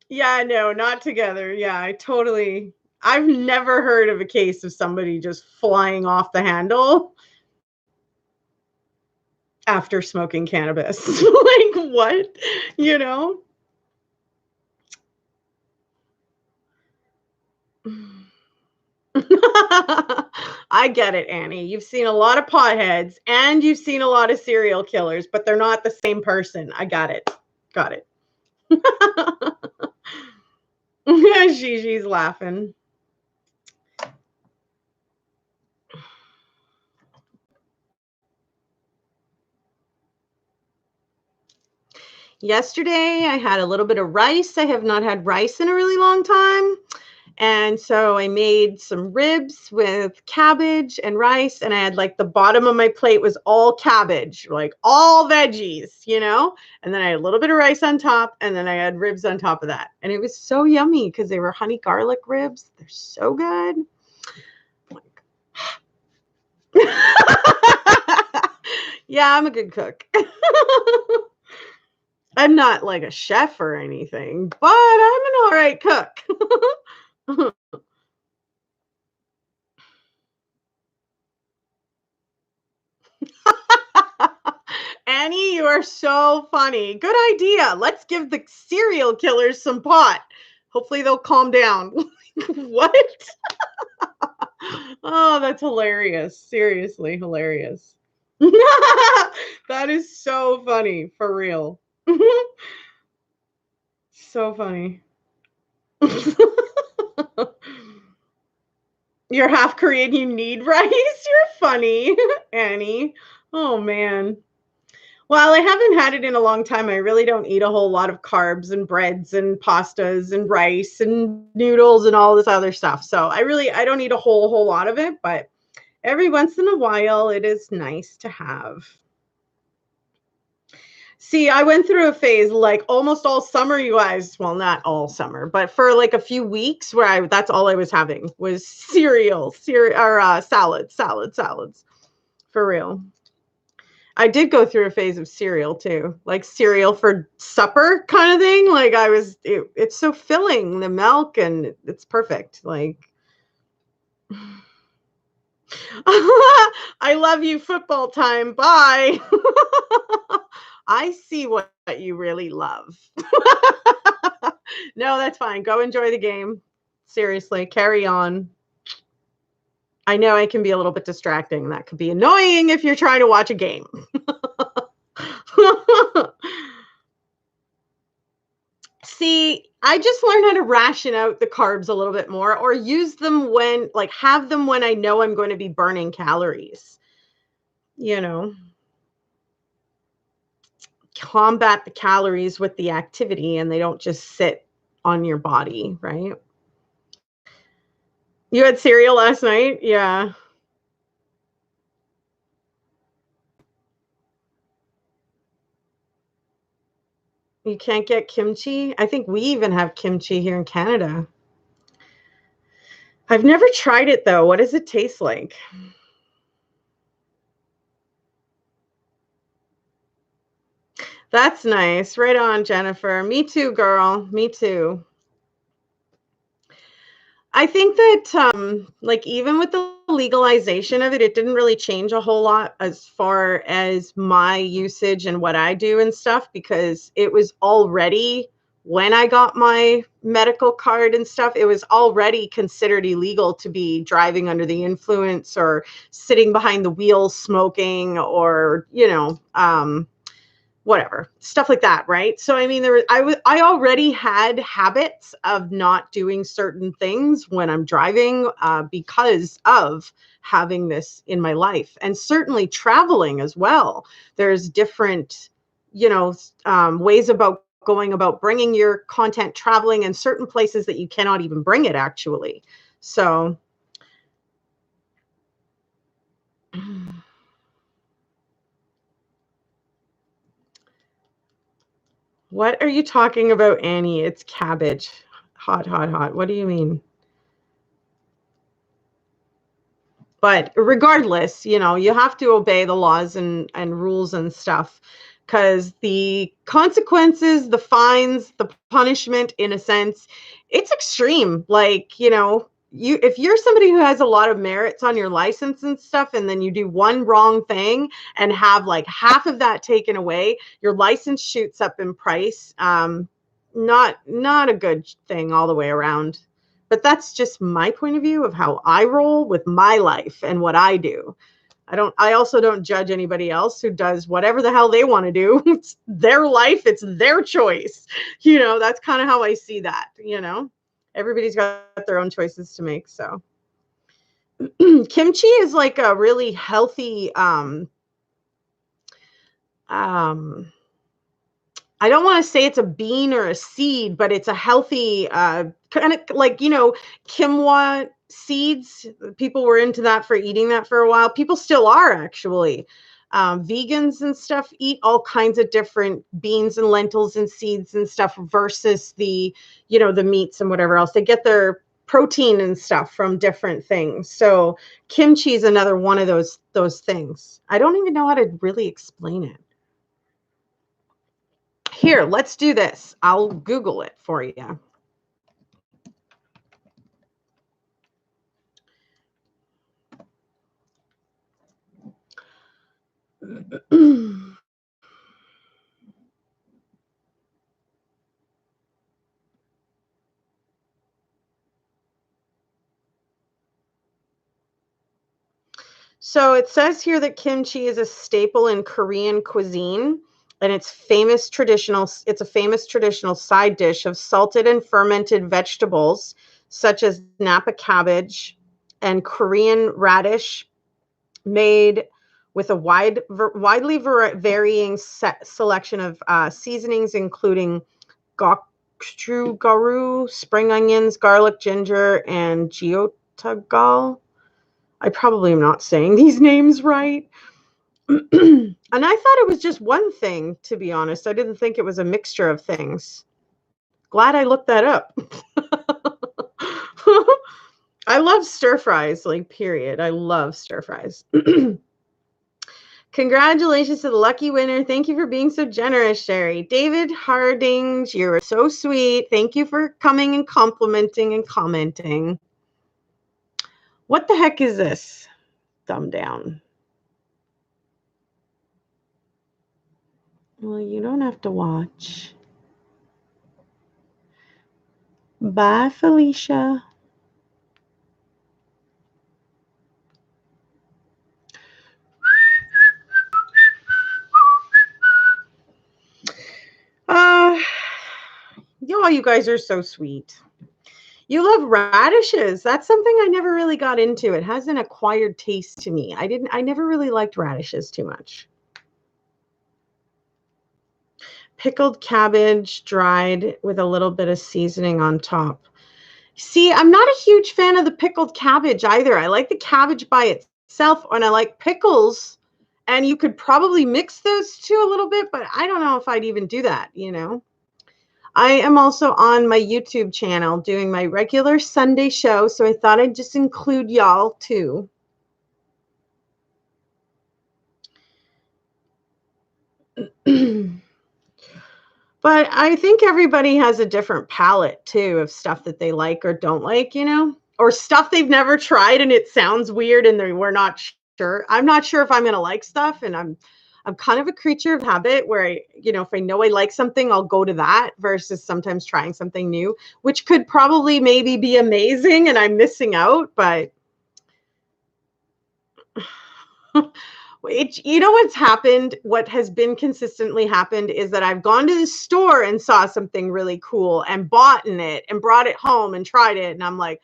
Yeah, no, not together. Yeah, I've never heard of a case of somebody just flying off the handle after smoking cannabis. Like, what? You know? I get it, Annie. You've seen a lot of potheads and you've seen a lot of serial killers, but they're not the same person. I got it. Got it. Gigi's laughing. Yesterday, I had a little bit of rice. I have not had rice in a really long time. And so I made some ribs with cabbage and rice. And I had like the bottom of my plate was all cabbage, like all veggies, you know? And then I had a little bit of rice on top. And then I had ribs on top of that. And it was so yummy because they were honey garlic ribs. They're so good. Yeah, I'm a good cook. I'm not like a chef or anything, but I'm an all right cook. Annie, you are so funny. Good idea. Let's give the serial killers some pot. Hopefully they'll calm down. What? Oh, that's hilarious. Seriously, hilarious. That is so funny, for real. So funny. You're half Korean, you need rice? You're funny, Annie. Oh, man. Well, I haven't had it in a long time. I really don't eat a whole lot of carbs and breads and pastas and rice and noodles and all this other stuff. So I don't eat a whole lot of it, but every once in a while it is nice to have. See, I went through a phase like almost all summer, you guys. Well, not all summer, but for like a few weeks where that's all I was having was cereal or salads. For real. I did go through a phase of cereal too, like cereal for supper kind of thing. Like it's so filling, the milk, and it's perfect. Like, I love you, football time. Bye. I see what you really love. No, that's fine. Go enjoy the game. Seriously, carry on. I know it can be a little bit distracting. That could be annoying if you're trying to watch a game. See, I just learned how to ration out the carbs a little bit more or use them have them when I know I'm going to be burning calories. You know, combat the calories with the activity and they don't just sit on your body, right? You had cereal last night? Yeah. You can't get kimchi? I think we even have kimchi here in Canada. I've never tried it though. What does it taste like? That's nice. Right on, Jennifer. Me too, girl. Me too. I think that, like, even with the legalization of it, it didn't really change a whole lot as far as my usage and what I do and stuff, because it was already when I got my medical card and stuff, it was already considered illegal to be driving under the influence or sitting behind the wheel smoking or, whatever stuff like that, right? So I mean, I already had habits of not doing certain things when I'm driving, because of having this in my life, and certainly traveling as well. There's different, ways about going about bringing your content traveling, and certain places that you cannot even bring it actually. So what are you talking about, Annie? It's cabbage. Hot, hot, hot. What do you mean? But regardless, you have to obey the laws and rules and stuff, because the consequences, the fines, the punishment, in a sense, it's extreme. Like, if you're somebody who has a lot of merits on your license and stuff, and then you do one wrong thing and have like half of that taken away, your license shoots up in price. Not a good thing all the way around. But that's just my point of view of how I roll with my life and what I do. I also don't judge anybody else who does whatever the hell they want to do. It's their life, it's their choice. That's kind. How I see that. Everybody's got their own choices to make. So kimchi is like a really healthy, um I don't want to say it's a bean or a seed, but it's a healthy, kind of like, quinoa seeds. People were into that for eating that for a while. People still are actually. Vegans and stuff eat all kinds of different beans and lentils and seeds and stuff versus the meats and whatever else. They get their protein and stuff from different things. So kimchi is another one of those things. I don't even know how to really explain it. Here, let's do this. I'll Google it for you. So it says here that kimchi is a staple in Korean cuisine, and it's a famous traditional side dish of salted and fermented vegetables such as Napa cabbage and Korean radish, made with a widely varying selection of seasonings, including gochugaru, spring onions, garlic, ginger, and geotagal. I probably am not saying these names right. And I thought it was just one thing, to be honest. I didn't think it was a mixture of things. Glad I looked that up. I love stir fries, like, period. I love stir fries. Congratulations to the lucky winner. Thank you for being so generous, Sherry. David Hardings, you're so sweet. Thank you for coming and complimenting and commenting. What the heck is this? Thumb down. Well, you don't have to watch. Bye, Felicia. Uh, you guys are so sweet. You love radishes. That's something I never really got into. It has an acquired taste to me. I never really liked radishes too much. Pickled cabbage, dried with a little bit of seasoning on top. See, I'm not a huge fan of the pickled cabbage either. I like the cabbage by itself, and I like pickles. And you could probably mix those two a little bit, but I don't know if I'd even do that. I am also on my YouTube channel doing my regular Sunday show, so I thought I'd just include y'all too. But But I think everybody has a different palette too of stuff that they like or don't like, or stuff they've never tried and it sounds weird and we're not sure. I'm not sure if I'm going to like stuff, and I'm kind of a creature of habit where if I know I like something, I'll go to that versus sometimes trying something new, which could probably maybe be amazing and I'm missing out, but what's happened, what has been consistently happened is that I've gone to the store and saw something really cool and bought in it and brought it home and tried it. And I'm like,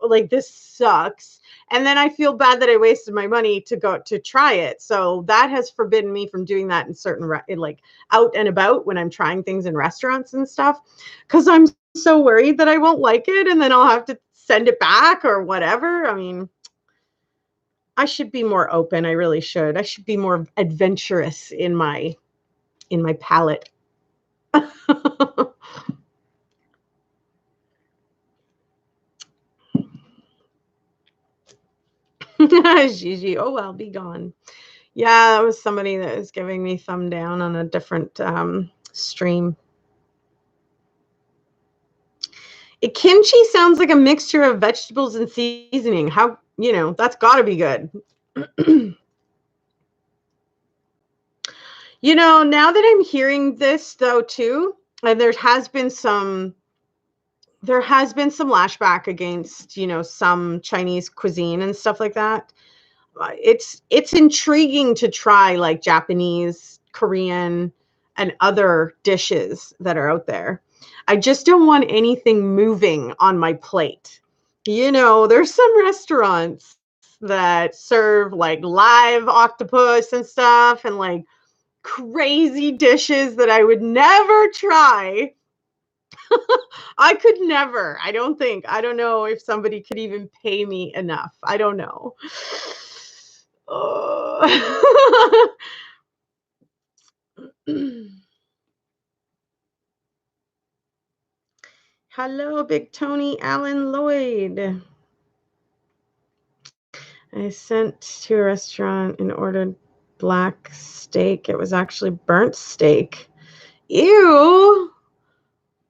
like, this sucks. And then I feel bad that I wasted my money to go to try it. So that has forbidden me from doing that in certain, like out and about when I'm trying things in restaurants and stuff, because I'm so worried that I won't like it and then I'll have to send it back or whatever. I mean, I should be more open. I really should. I should be more adventurous in my palate. Gigi, oh well, be gone. Yeah, that was somebody that was giving me thumb down on a different stream. Kimchi sounds like a mixture of vegetables and seasoning. How, that's got to be good. Now that I'm hearing this though too, and there has been some lashback against, some Chinese cuisine and stuff like that. It's intriguing to try like Japanese, Korean, and other dishes that are out there. I just don't want anything moving on my plate. There's some restaurants that serve like live octopus and stuff and like crazy dishes that I would never try. I could never. I don't think. I don't know if somebody could even pay me enough. I don't know. Hello, Big Tony Allen Lloyd. I sent to a restaurant and ordered black steak. It was actually burnt steak. Ew.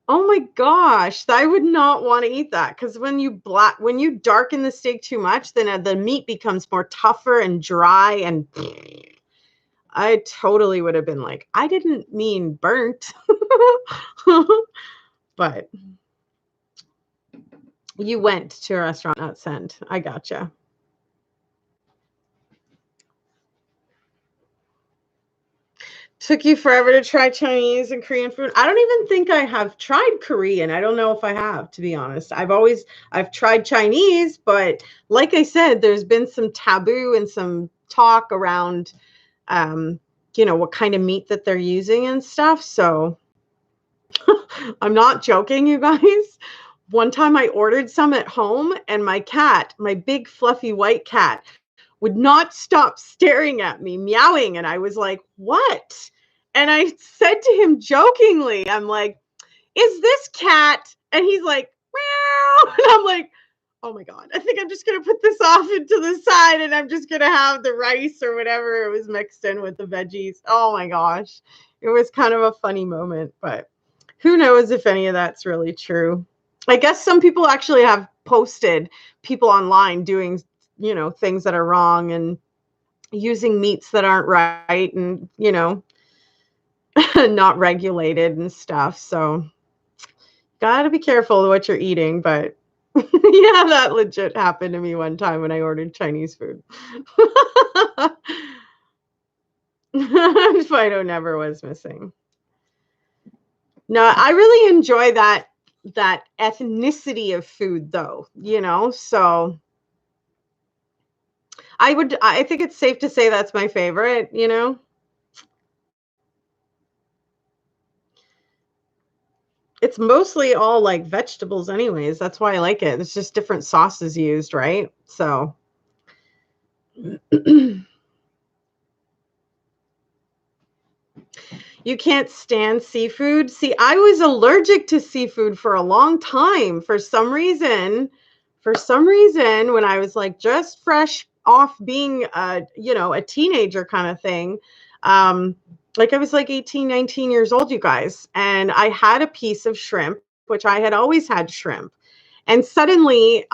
Oh my gosh, I would not want to eat that, because when you darken the steak too much, then the meat becomes more tougher and dry, and I totally would have been like, I didn't mean burnt. But you went to a restaurant, not sent. I gotcha. Took you forever to try Chinese and Korean food. I don't even think I have tried Korean. I don't know if I have, to be honest. I've tried Chinese, but like I said, there's been some taboo and some talk around, what kind of meat that they're using and stuff. So I'm not joking, you guys. One time I ordered some at home and my cat, my big fluffy white cat, would not stop staring at me, meowing. And I was like, what? And I said to him jokingly, I'm like, is this cat? And he's like, meow. And I'm like, oh my God, I think I'm just going to put this off into the side and I'm just going to have the rice or whatever it was mixed in with the veggies. Oh my gosh. It was kind of a funny moment, but who knows if any of that's really true. I guess some people actually have posted people online doing, things that are wrong and using meats that aren't right and, not regulated and stuff. So gotta be careful of what you're eating. But yeah, that legit happened to me one time when I ordered Chinese food. Fido never was missing. No, I really enjoy that ethnicity of food though, so I think it's safe to say that's my favorite, It's mostly all like vegetables anyways. That's why I like it. It's just different sauces used, right? So you can't stand seafood? See, I was allergic to seafood for a long time for some reason. When I was like just fresh off being a teenager kind of thing, Like I was like 18, 19 years old, you guys, and I had a piece of shrimp, which I had always had shrimp. And suddenly,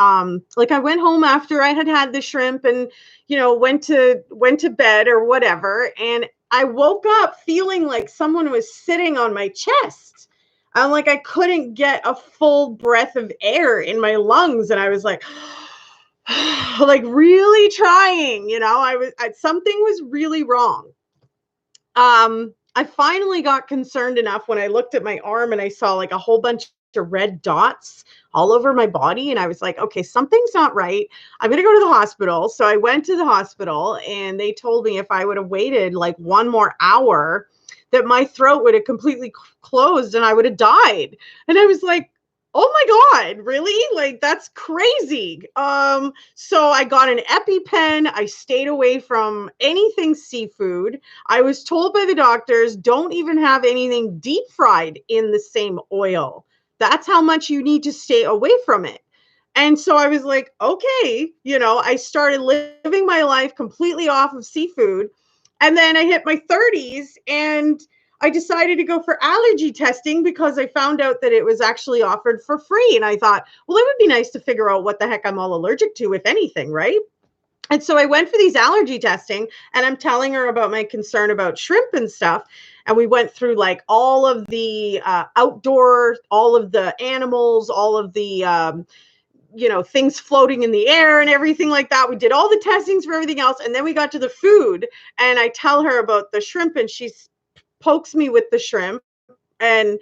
like I went home after I had had the shrimp and, went to bed or whatever. And I woke up feeling like someone was sitting on my chest. I'm like, I couldn't get a full breath of air in my lungs. And I was like, like really trying, something was really wrong. I finally got concerned enough when I looked at my arm and I saw like a whole bunch of red dots all over my body. And I was like, okay, something's not right. I'm going to go to the hospital. So I went to the hospital and they told me if I would have waited like 1 more hour, that my throat would have completely closed and I would have died. And I was like, oh my God, really? Like that's crazy. So I got an EpiPen. I stayed away from anything seafood. I was told by the doctors, don't even have anything deep fried in the same oil. That's how much you need to stay away from it. And so I was like, okay, I started living my life completely off of seafood. And then I hit my 30s and I decided to go for allergy testing because I found out that it was actually offered for free. And I thought, well, it would be nice to figure out what the heck I'm all allergic to, if anything, right? And so I went for these allergy testing and I'm telling her about my concern about shrimp and stuff. And we went through like all of the outdoor, all of the animals, all of the, things floating in the air and everything like that. We did all the testings for everything else. And then we got to the food and I tell her about the shrimp and she pokes me with the shrimp and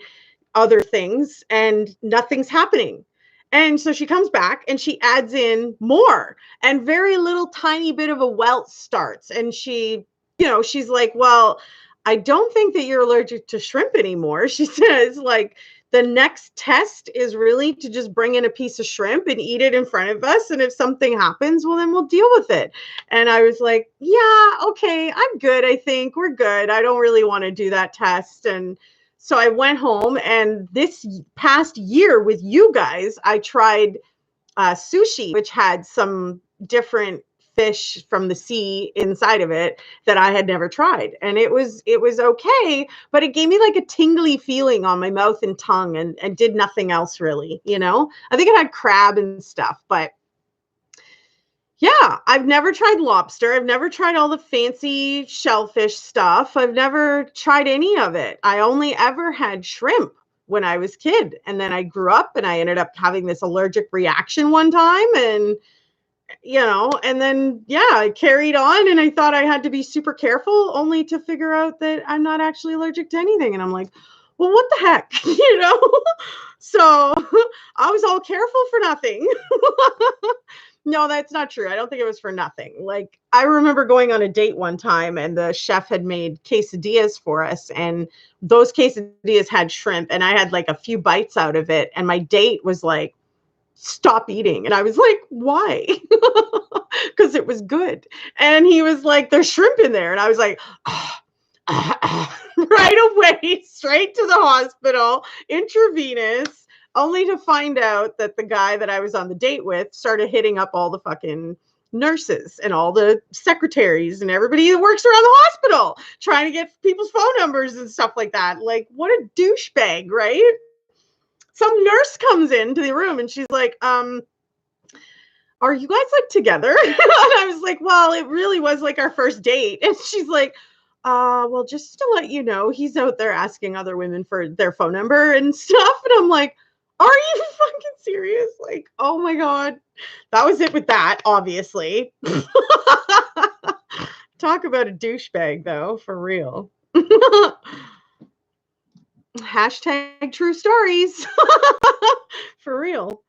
other things and nothing's happening. And so she comes back and she adds in more and very little tiny bit of a welt starts. And she's like, well, I don't think that you're allergic to shrimp anymore. She says, like, the next test is really to just bring in a piece of shrimp and eat it in front of us. And if something happens, well, then we'll deal with it. And I was like, yeah, okay, I'm good. I think we're good. I don't really want to do that test. And so I went home, and this past year with you guys, I tried sushi, which had some different fish from the sea inside of it that I had never tried. And it was okay, but it gave me like a tingly feeling on my mouth and tongue and did nothing else really, I think it had crab and stuff, but yeah, I've never tried lobster. I've never tried all the fancy shellfish stuff. I've never tried any of it. I only ever had shrimp when I was kid. And then I grew up and I ended up having this allergic reaction one time and then yeah, I carried on and I thought I had to be super careful only to figure out that I'm not actually allergic to anything. And I'm like, well, what the heck, So I was all careful for nothing. No, that's not true. I don't think it was for nothing. Like, I remember going on a date one time and the chef had made quesadillas for us, and those quesadillas had shrimp, and I had like a few bites out of it. And my date was like, stop eating. And I was like, why? Because it was good. And he was like, there's shrimp in there. And I was like, right away, straight to the hospital, intravenous, only to find out that the guy that I was on the date with started hitting up all the fucking nurses and all the secretaries and everybody that works around the hospital, trying to get people's phone numbers and stuff like that. Like, what a douchebag, right? Some nurse comes into the room and she's like, are you guys like together? And I was like, well, it really was like our first date. And she's like, well, just to let you know, he's out there asking other women for their phone number and stuff. And I'm like, are you fucking serious? Like, oh my God. That was it with that, obviously. Talk about a douchebag, though, for real. Hashtag true stories. For real.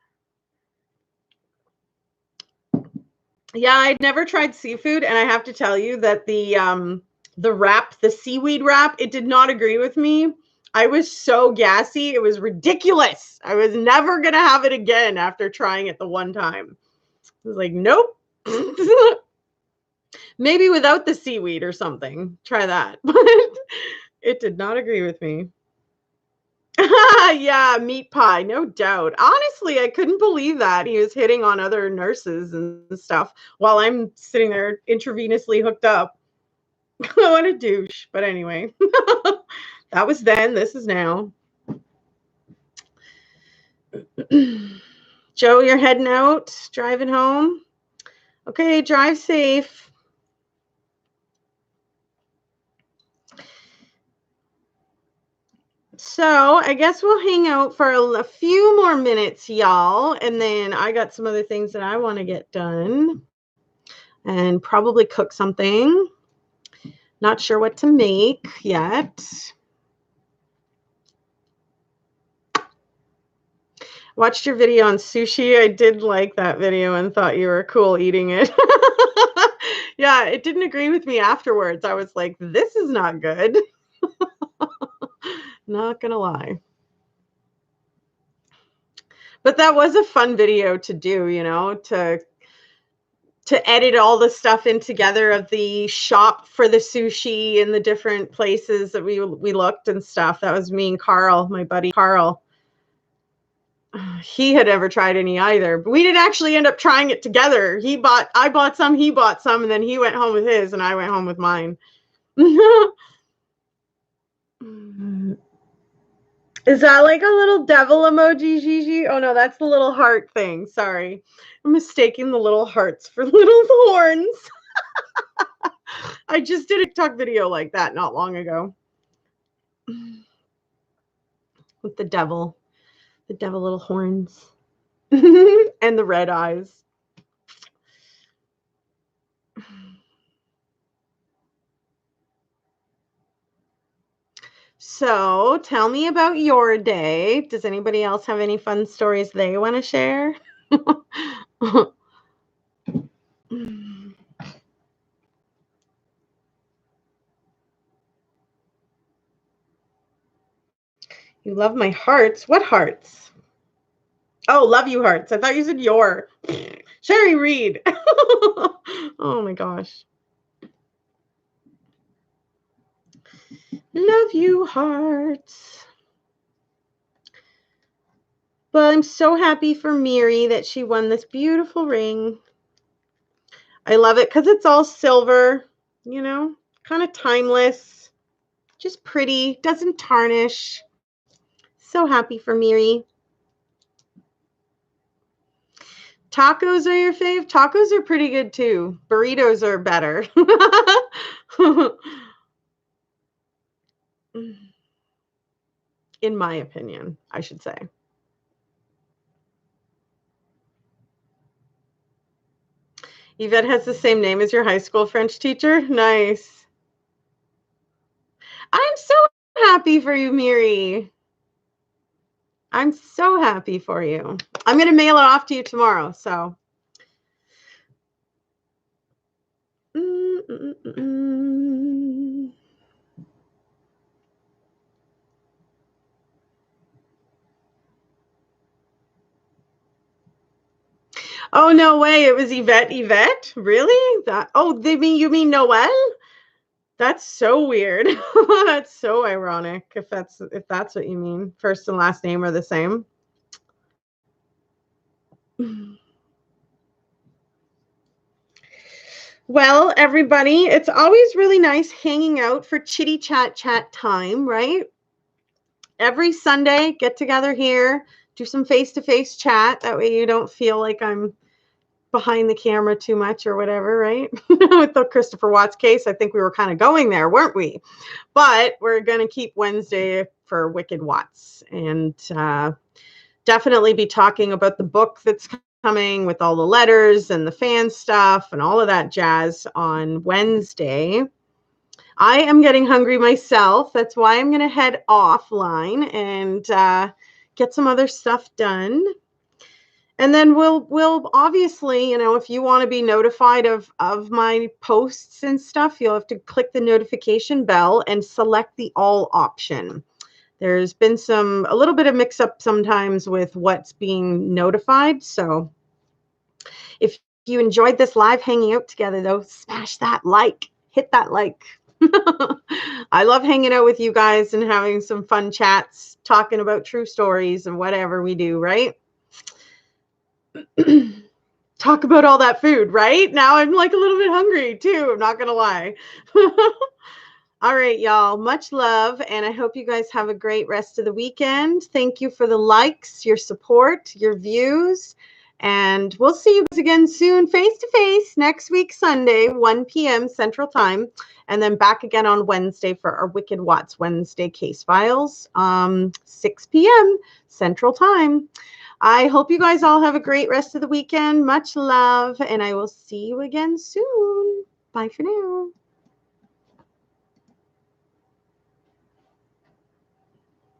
Yeah, I'd never tried seafood, and I have to tell you that the wrap, the seaweed wrap, it did not agree with me. I was so gassy. It was ridiculous. I was never going to have it again after trying it the one time. I was like, nope. Maybe without the seaweed or something. Try that. But it did not agree with me. Yeah, meat pie, no doubt. Honestly, I couldn't believe that he was hitting on other nurses and stuff while I'm sitting there intravenously hooked up. What a douche. But anyway, that was then. This is now. Joe, you're heading out, driving home. Okay, drive safe. So I guess we'll hang out for a few more minutes, y'all. And then I got some other things that I want to get done and probably cook something. Not sure what to make yet. Watched your video on sushi. I did like that video and thought you were cool eating it. Yeah, it didn't agree with me afterwards. I was like, this is not good. Not gonna lie. But that was a fun video to do, you know, to edit all the stuff in together of the shop for the sushi and the different places that we looked and stuff. That was me and Carl, my buddy Carl. He had never tried any either, but we didn't actually end up trying it together. I bought some, he bought some, and then he went home with his and I went home with mine. Is that like a little devil emoji, Gigi? Oh no, that's the little heart thing. Sorry. I'm mistaking the little hearts for little horns. I just did a TikTok video like that not long ago. With the devil little horns. And the red eyes. So tell me about your day. Does anybody else have any fun stories they want to share? You love my hearts? What hearts? Oh, love you hearts. I thought you said your. Sherry Reed. Oh my gosh. Love you hearts. Well, I'm so happy for Miri that she won this beautiful ring. I love it because it's all silver, you know, kind of timeless, just pretty, doesn't tarnish. So happy for Miri. Tacos are your fave? Tacos are pretty good too. Burritos are better. In my opinion, I should say. Yvette has the same name as your high school French teacher? Nice. I'm so happy for you, Miri. I'm so happy for you. I'm going to mail it off to you tomorrow, so. Oh, no way. It was Yvette. Yvette? Really? You mean Noelle? That's so weird. That's so ironic if that's what you mean. First and last name are the same. Well, everybody, it's always really nice hanging out for chitty chat time, right? Every Sunday, get together here, do some face-to-face chat. That way you don't feel like I'm behind the camera too much or whatever, right? With the Christopher Watts case, I think we were kind of going there, weren't we? But we're going to keep Wednesday for Wicked Watts and definitely be talking about the book that's coming with all the letters and the fan stuff and all of that jazz on Wednesday. I am getting hungry myself. That's why I'm going to head offline and get some other stuff done. And then we'll obviously, you know, if you want to be notified of my posts and stuff, you'll have to click the notification bell and select the all option. There's been a little bit of mix up sometimes with what's being notified. So if you enjoyed this live hanging out together, though, smash that like, hit that like. I love hanging out with you guys and having some fun chats, talking about true stories and whatever we do, right? talk about all that food, right? Now I'm like a little bit hungry too. I'm not going to lie. All right, y'all. Much love. And I hope you guys have a great rest of the weekend. Thank you for the likes, your support, your views. And we'll see you guys again soon, face to face, next week, Sunday, 1 p.m. Central Time. And then back again on Wednesday for our Wicked Watts Wednesday case files, 6 p.m. Central Time. I hope you guys all have a great rest of the weekend. Much love. And I will see you again soon. Bye for now.